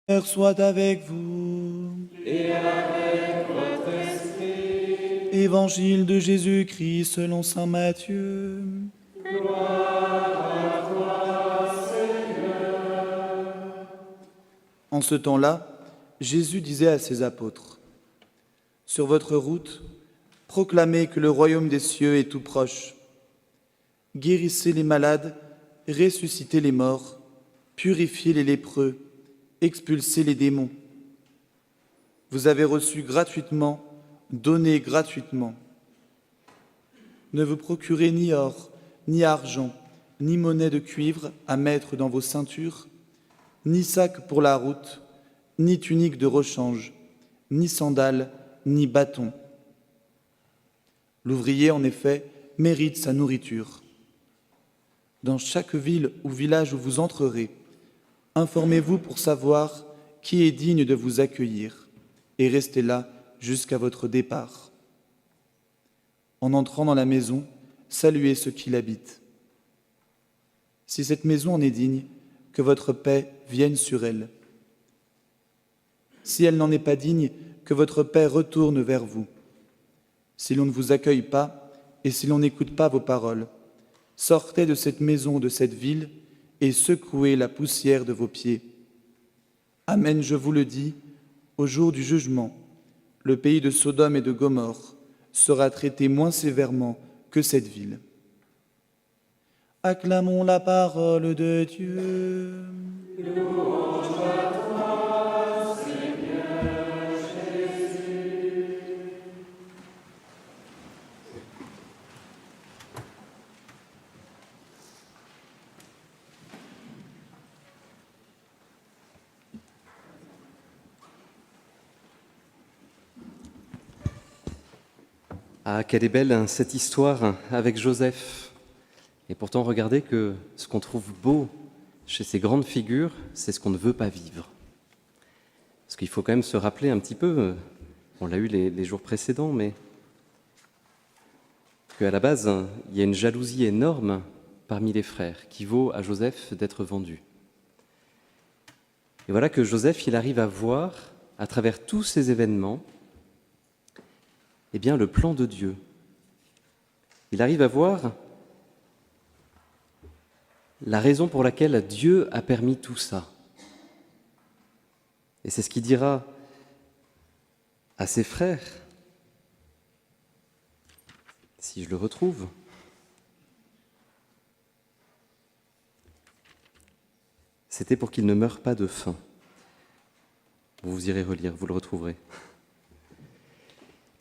Seigneur soit avec vous. Et avec votre esprit. Évangile de Jésus-Christ selon saint Matthieu. Gloire à toi, Seigneur. En ce temps-là, Jésus disait à ses apôtres, « Sur votre route, proclamez que le royaume des cieux est tout proche. Guérissez les malades, ressuscitez les morts, purifiez les lépreux, expulsez les démons. Vous avez reçu gratuitement, donnez gratuitement. Ne vous procurez ni or, ni argent, ni monnaie de cuivre à mettre dans vos ceintures, ni sac pour la route, ni tunique de rechange, ni sandales, ni bâton. L'ouvrier, en effet, mérite sa nourriture. Dans chaque ville ou village où vous entrerez, informez-vous pour savoir qui est digne de vous accueillir et restez là jusqu'à votre départ. En entrant dans la maison, saluez ceux qui l'habitent. Si cette maison en est digne, que votre paix vienne sur elle. Si elle n'en est pas digne, que votre paix retourne vers vous. Si l'on ne vous accueille pas et si l'on n'écoute pas vos paroles, sortez de cette maison, de cette ville, et secouez la poussière de vos pieds. Amen, je vous le dis, au jour du jugement, le pays de Sodome et de Gomorrhe sera traité moins sévèrement que cette ville. Acclamons la parole de Dieu. Louange à toi, Seigneur Jésus. Ah, quelle est belle cette histoire avec Joseph. Et pourtant, regardez que ce qu'on trouve beau chez ces grandes figures, c'est ce qu'on ne veut pas vivre. Parce qu'il faut quand même se rappeler un petit peu, on l'a eu les jours précédents, mais qu'à la base, il y a une jalousie énorme parmi les frères qui vaut à Joseph d'être vendu. Et voilà que Joseph, il arrive à voir, à travers tous ces événements, eh bien, le plan de Dieu. Il arrive à voir la raison pour laquelle Dieu a permis tout ça. Et c'est ce qu'il dira à ses frères, si je le retrouve. C'était pour qu'il ne meure pas de faim. Vous irez relire, vous le retrouverez.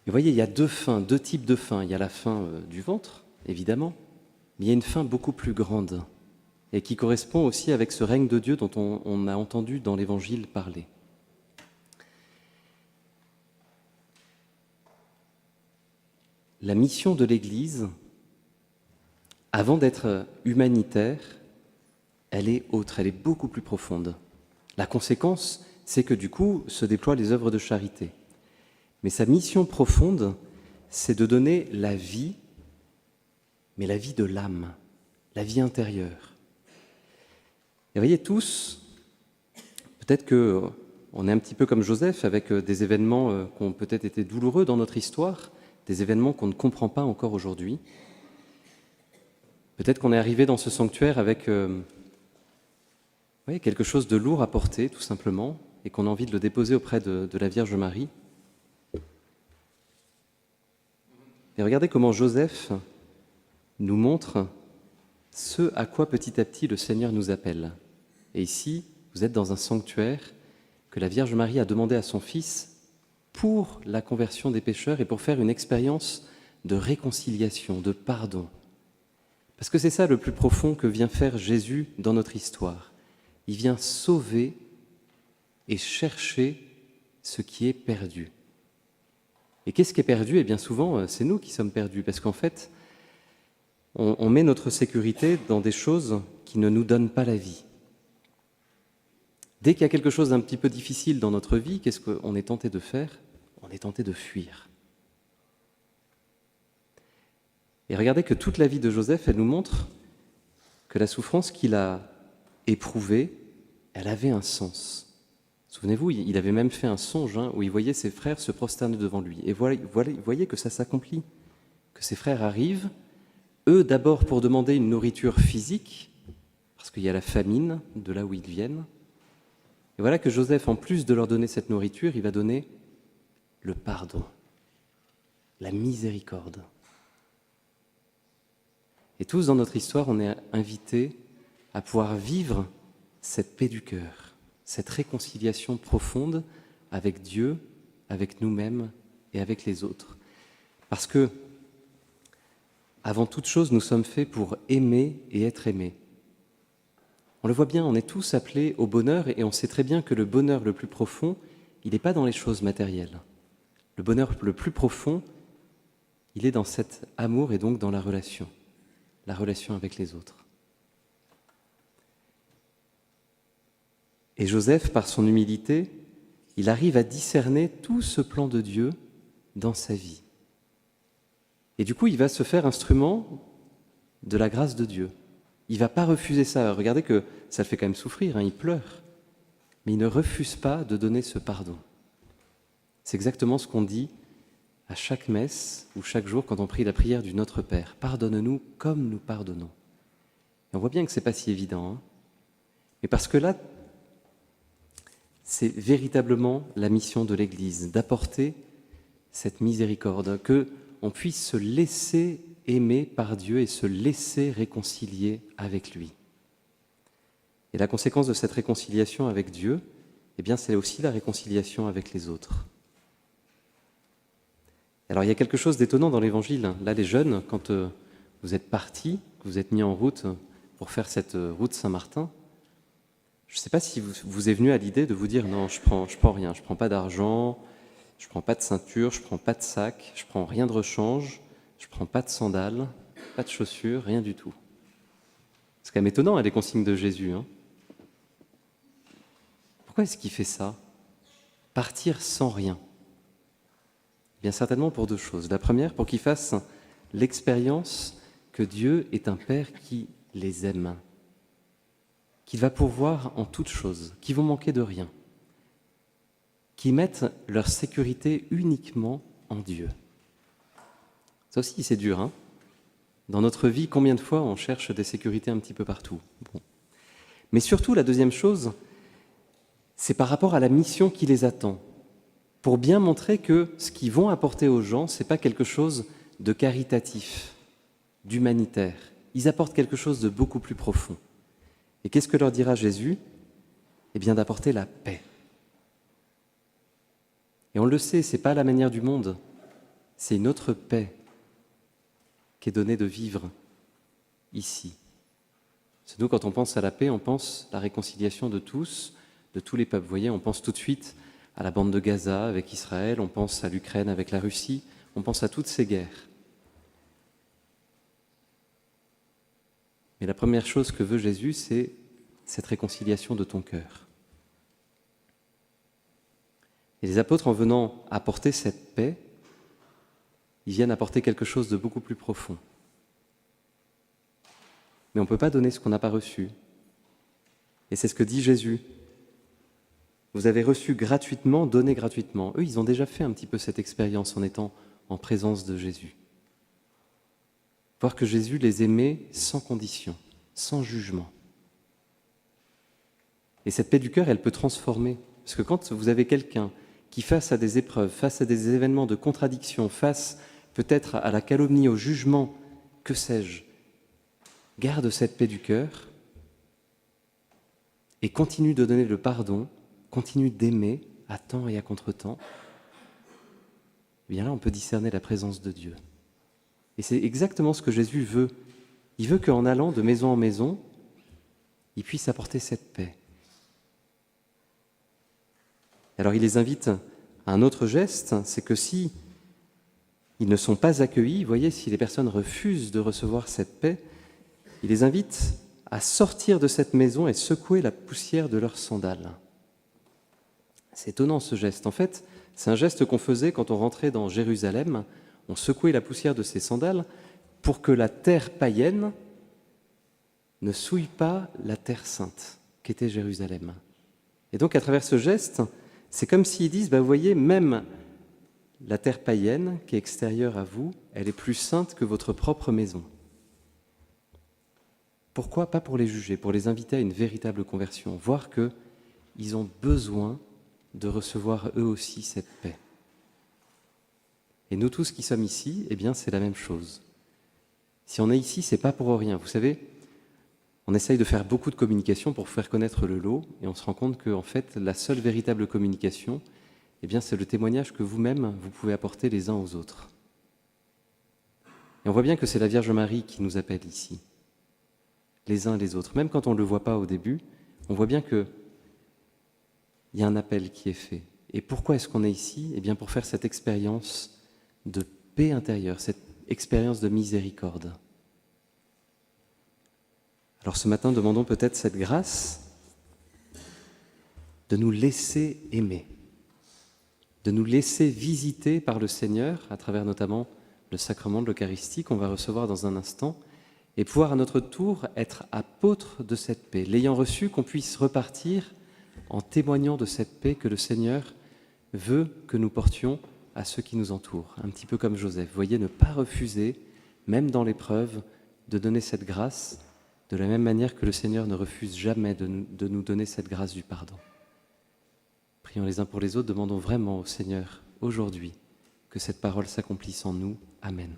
Et vous voyez, il y a deux fins, deux types de faim. Il y a la faim du ventre, évidemment, mais il y a une faim beaucoup plus grande et qui correspond aussi avec ce règne de Dieu dont on a entendu dans l'Évangile parler. La mission de l'Église, avant d'être humanitaire, elle est autre, elle est beaucoup plus profonde. La conséquence, c'est que du coup, se déploient les œuvres de charité. Mais sa mission profonde, c'est de donner la vie, mais la vie de l'âme, la vie intérieure. Et vous voyez tous, peut-être qu'on est un petit peu comme Joseph, avec des événements qui ont peut-être été douloureux dans notre histoire, des événements qu'on ne comprend pas encore aujourd'hui. Peut-être qu'on est arrivé dans ce sanctuaire avec quelque chose de lourd à porter, tout simplement, et qu'on a envie de le déposer auprès de la Vierge Marie. Et regardez comment Joseph nous montre ce à quoi petit à petit le Seigneur nous appelle. Et ici, vous êtes dans un sanctuaire que la Vierge Marie a demandé à son Fils pour la conversion des pécheurs et pour faire une expérience de réconciliation, de pardon. Parce que c'est ça le plus profond que vient faire Jésus dans notre histoire. Il vient sauver et chercher ce qui est perdu. Et qu'est-ce qui est perdu ? Eh bien souvent, c'est nous qui sommes perdus, parce qu'en fait, on met notre sécurité dans des choses qui ne nous donnent pas la vie. Dès qu'il y a quelque chose d'un petit peu difficile dans notre vie, qu'est-ce qu'on est tenté de faire ? On est tenté de fuir. Et regardez que toute la vie de Joseph, elle nous montre que la souffrance qu'il a éprouvée, elle avait un sens. Souvenez-vous, il avait même fait un songe où il voyait ses frères se prosterner devant lui. Et voyez que ça s'accomplit, que ses frères arrivent, eux d'abord pour demander une nourriture physique, parce qu'il y a la famine de là où ils viennent. Et voilà que Joseph, en plus de leur donner cette nourriture, il va donner le pardon, la miséricorde. Et tous dans notre histoire, on est invités à pouvoir vivre cette paix du cœur, cette réconciliation profonde avec Dieu, avec nous-mêmes et avec les autres. Parce que, avant toute chose, nous sommes faits pour aimer et être aimés. On le voit bien, on est tous appelés au bonheur et on sait très bien que le bonheur le plus profond, il n'est pas dans les choses matérielles. Le bonheur le plus profond, il est dans cet amour et donc dans la relation avec les autres. Et Joseph, par son humilité, il arrive à discerner tout ce plan de Dieu dans sa vie. Et du coup, il va se faire instrument de la grâce de Dieu. Il ne va pas refuser ça. Regardez que ça le fait quand même souffrir, il pleure. Mais il ne refuse pas de donner ce pardon. C'est exactement ce qu'on dit à chaque messe ou chaque jour quand on prie la prière du Notre Père. Pardonne-nous comme nous pardonnons. Et on voit bien que ce n'est pas si évident. Mais parce que là, c'est véritablement la mission de l'Église, d'apporter cette miséricorde, qu'on puisse se laisser aimer par Dieu et se laisser réconcilier avec lui. Et la conséquence de cette réconciliation avec Dieu, eh bien, c'est aussi la réconciliation avec les autres. Alors, il y a quelque chose d'étonnant dans l'Évangile. Là, les jeunes, quand vous êtes partis, que vous êtes mis en route pour faire cette route Saint-Martin, je ne sais pas si vous est venu à l'idée de vous dire « Non, je prends rien, je ne prends pas d'argent, je ne prends pas de ceinture, je ne prends pas de sac, je ne prends rien de rechange, je ne prends pas de sandales, pas de chaussures, rien du tout. » C'est quand même étonnant, les consignes de Jésus. Pourquoi est-ce qu'il fait ça? Partir sans rien. Bien certainement pour deux choses. La première, pour qu'ils fassent l'expérience que Dieu est un Père qui les aime, qu'il va pourvoir en toutes choses, qui vont manquer de rien, qui mettent leur sécurité uniquement en Dieu. Ça aussi, c'est dur. Dans notre vie, combien de fois on cherche des sécurités un petit peu partout? Mais surtout, la deuxième chose, c'est par rapport à la mission qui les attend, pour bien montrer que ce qu'ils vont apporter aux gens, ce n'est pas quelque chose de caritatif, d'humanitaire. Ils apportent quelque chose de beaucoup plus profond. Et qu'est-ce que leur dira Jésus? Eh bien, d'apporter la paix. Et on le sait, ce n'est pas la manière du monde, c'est une autre paix qui est donnée de vivre ici. C'est nous, quand on pense à la paix, on pense à la réconciliation de tous les peuples. Vous voyez, on pense tout de suite à la bande de Gaza avec Israël, on pense à l'Ukraine avec la Russie, on pense à toutes ces guerres. Mais la première chose que veut Jésus, c'est cette réconciliation de ton cœur. Et les apôtres, en venant apporter cette paix, ils viennent apporter quelque chose de beaucoup plus profond. Mais on ne peut pas donner ce qu'on n'a pas reçu. Et c'est ce que dit Jésus. Vous avez reçu gratuitement, donné gratuitement. Eux, ils ont déjà fait un petit peu cette expérience en étant en présence de Jésus. Voir que Jésus les aimait sans condition, sans jugement. Et cette paix du cœur, elle peut transformer. Parce que quand vous avez quelqu'un qui, face à des épreuves, face à des événements de contradiction, face peut-être à la calomnie, au jugement, que sais-je, garde cette paix du cœur et continue de donner le pardon, continue d'aimer à temps et à contre-temps, eh bien là, on peut discerner la présence de Dieu. Et c'est exactement ce que Jésus veut. Il veut qu'en allant de maison en maison, il puisse apporter cette paix. Alors il les invite à un autre geste, c'est que si ils ne sont pas accueillis, vous voyez, si les personnes refusent de recevoir cette paix, il les invite à sortir de cette maison et secouer la poussière de leurs sandales. C'est étonnant ce geste. En fait, c'est un geste qu'on faisait quand on rentrait dans Jérusalem. On secouait la poussière de ses sandales pour que la terre païenne ne souille pas la terre sainte qu'était Jérusalem. Et donc, à travers ce geste, c'est comme s'ils disent, vous voyez, même la terre païenne, qui est extérieure à vous, elle est plus sainte que votre propre maison. Pourquoi? Pas pour les juger, pour les inviter à une véritable conversion, voir qu'ils ont besoin de recevoir eux aussi cette paix. Et nous tous qui sommes ici, eh bien, c'est la même chose. Si on est ici, c'est pas pour rien. Vous savez, on essaye de faire beaucoup de communication pour faire connaître le lot, et on se rend compte qu'en fait, la seule véritable communication, eh bien, c'est le témoignage que vous-même, vous pouvez apporter les uns aux autres. Et on voit bien que c'est la Vierge Marie qui nous appelle ici, les uns les autres. Même quand on ne le voit pas au début, on voit bien qu'il y a un appel qui est fait. Et pourquoi est-ce qu'on est ici? Eh bien, pour faire cette expérience de paix intérieure, cette expérience de miséricorde. Alors ce matin, demandons peut-être cette grâce de nous laisser aimer, de nous laisser visiter par le Seigneur, à travers notamment le sacrement de l'Eucharistie qu'on va recevoir dans un instant, et pouvoir à notre tour être apôtres de cette paix. L'ayant reçu, qu'on puisse repartir en témoignant de cette paix que le Seigneur veut que nous portions à ceux qui nous entourent. Un petit peu comme Joseph. Vous voyez, ne pas refuser, même dans l'épreuve, de donner cette grâce, de la même manière que le Seigneur ne refuse jamais de nous donner cette grâce du pardon. Prions les uns pour les autres, demandons vraiment au Seigneur, aujourd'hui, que cette parole s'accomplisse en nous. Amen.